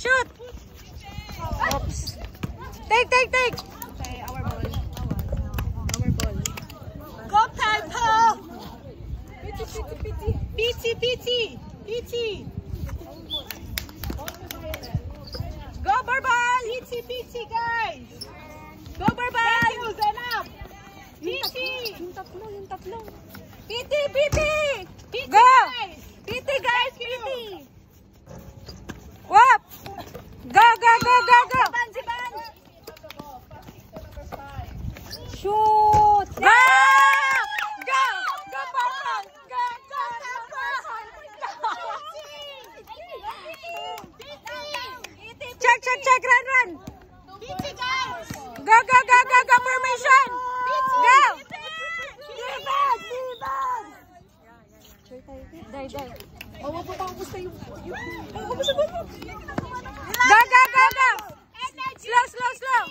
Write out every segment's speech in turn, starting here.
Shoot! Oops. Take! Okay, our ball. Go, Purple! PT! Go, Barbal! PT, guys! Go, Barbal! Thank you, Zainab! PT! Yung tatlo. PT! Go! Guys! PT, guys! Thank you. PT! Wap! Go! Siban! Shoot! Go! Go! Go, Purple! Go! Check! Run! PT, guys! Go! Formation! Go! Day. Go! Slow!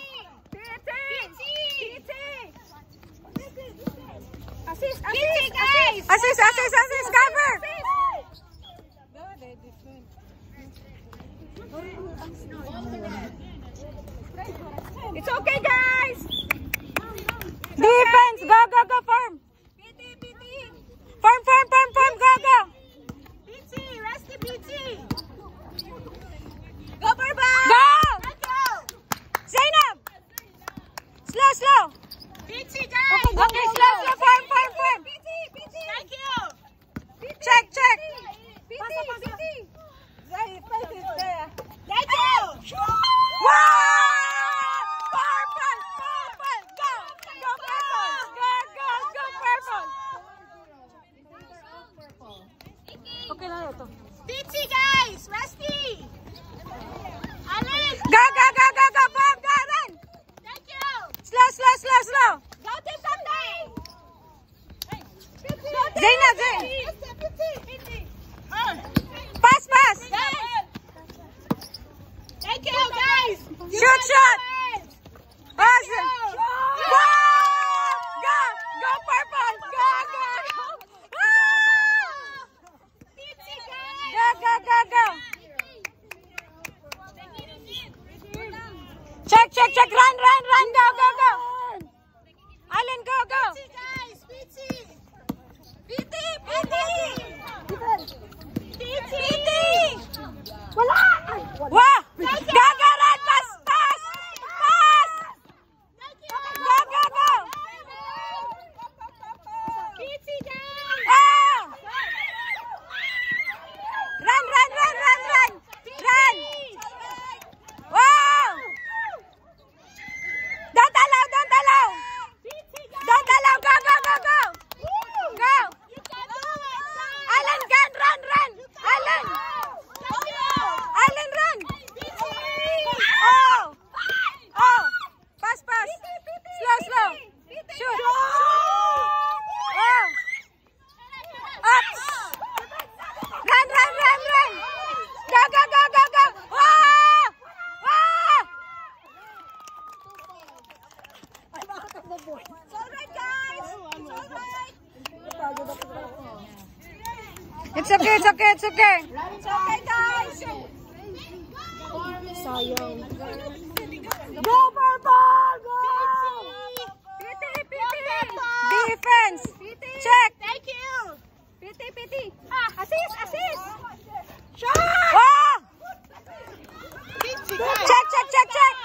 PT, guys! Assist, cover! It's okay, guys! Defense! Go, form! PT! Form, go! PT! Rusty PT! Go, Barbal! Go! Let's go! Zainab! Slow! PT, guys! Okay, slow, form! PT! Thank you! Check! PT! Thank you! Wow! Purple! Go, Purple! Okay lang ito. PT, guys! Rusty! Alin! Go, form! Go, run! Thank you! Slow! Go, Team Sunday! Zainab! PT! Pass! Thank you, guys! Shoot! Pass! Wow! Go, Purple! Go! PT, guys! Go! Check! Run! Go! Allen, go! PT, guys! PT! Wala! Wow! Go! Run! Pass! Go! PT, guys! Ah! Run! Wow! Don't allow! Don't allow! Go! Go! Allen, run! Allen, run! Oh! Pass! Slow! Shoot! Oh! Up! Run! Go! Oh! It's alright, guys! It's alright! It's okay! It's okay, guys! Go, Purple! Go! PT! Defense! Check! Thank you! PT! Assist! Oh! PT, guys! Check!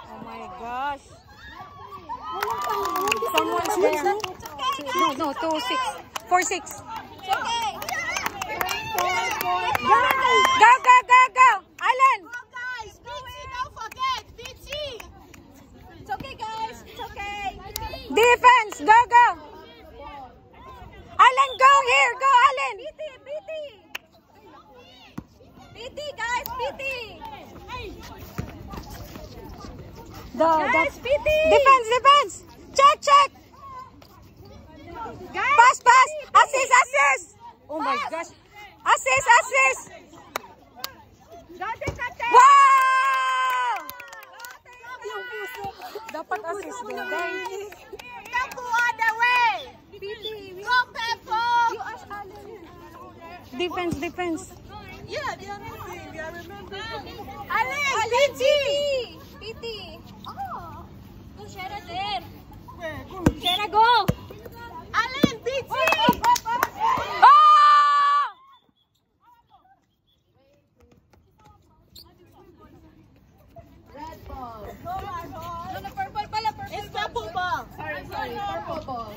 Oh my gosh. Someone's there. No, 2-6. 4-6. It's okay! Go! Allen! Go, guys! PT, don't forget! PT! It's okay, guys! It's okay! Defense! Go! Allen, go here! Go, Allen! PT, guys! PT! That's PT! Defense! Check! Guys! Pass! Assist! Oh my gosh! Assist! Go, Team Captain! Wow! Dapat assist din. Tempo on the way! Go, Tempo! Defense. Yeah, they are moving. They are remembering. Allen, PT. PT. Oh. Go, Shara, there. Shara, go. Allen, PT. Oh! Red ball. No, purple pala, purple. It's purple ball. Sorry, purple ball.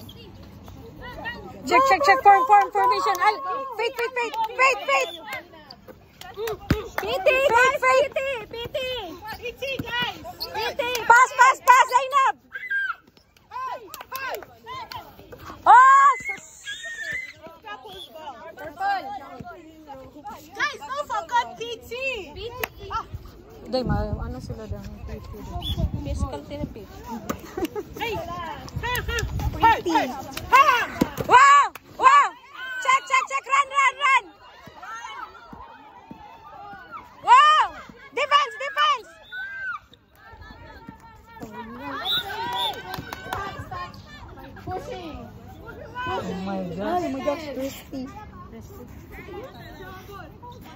Check. Formation. Wait. PT, guys. Pass, Zainab. Oh! Purple. Guys, don't forget PT. Day, ano sila daw? Physical therapy. Hey. Wow! Check! Run! Wow! Defense! Pushing. Oh my gosh, Christy.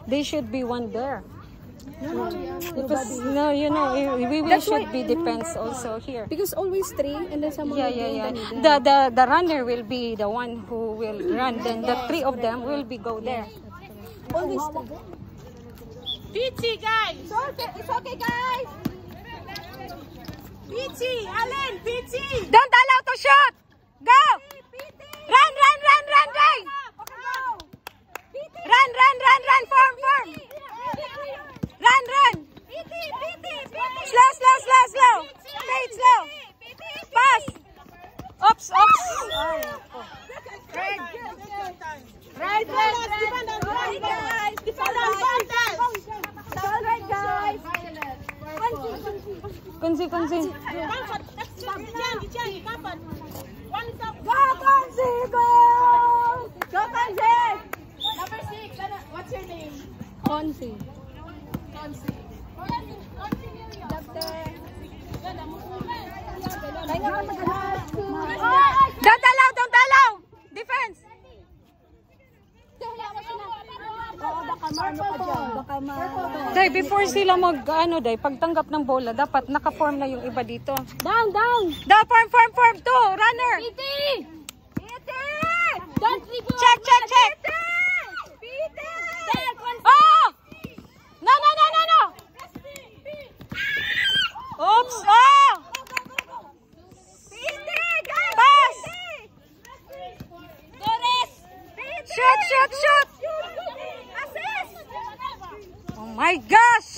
They should be one there. Because we should be defense also here. Because always three and then someone will be in the middle. The runner will be the one who will run. Then the three of them will be go there. Always three. PT, guys. It's okay, guys. PT, Allen, PT. Don't allow to shoot. Go. Run. Run. Form. Run. Slow. Wait, slow. Pass. Oops. Right, guys. Defend on Fontes. Alright, guys. Kunsi. Comfort. Comfort. One stop. Go, Kunsi, go. Go, Kunsi. Number 6. What's your name? Consi. Don't allow. Defense. Day, before sila pagtanggap ng bola, dapat naka-form na yung iba dito. Down. Form. 2, runner. Don't leave. Check. Oh! No. Oops. Oh! Pass. Shoot. Oh my gosh!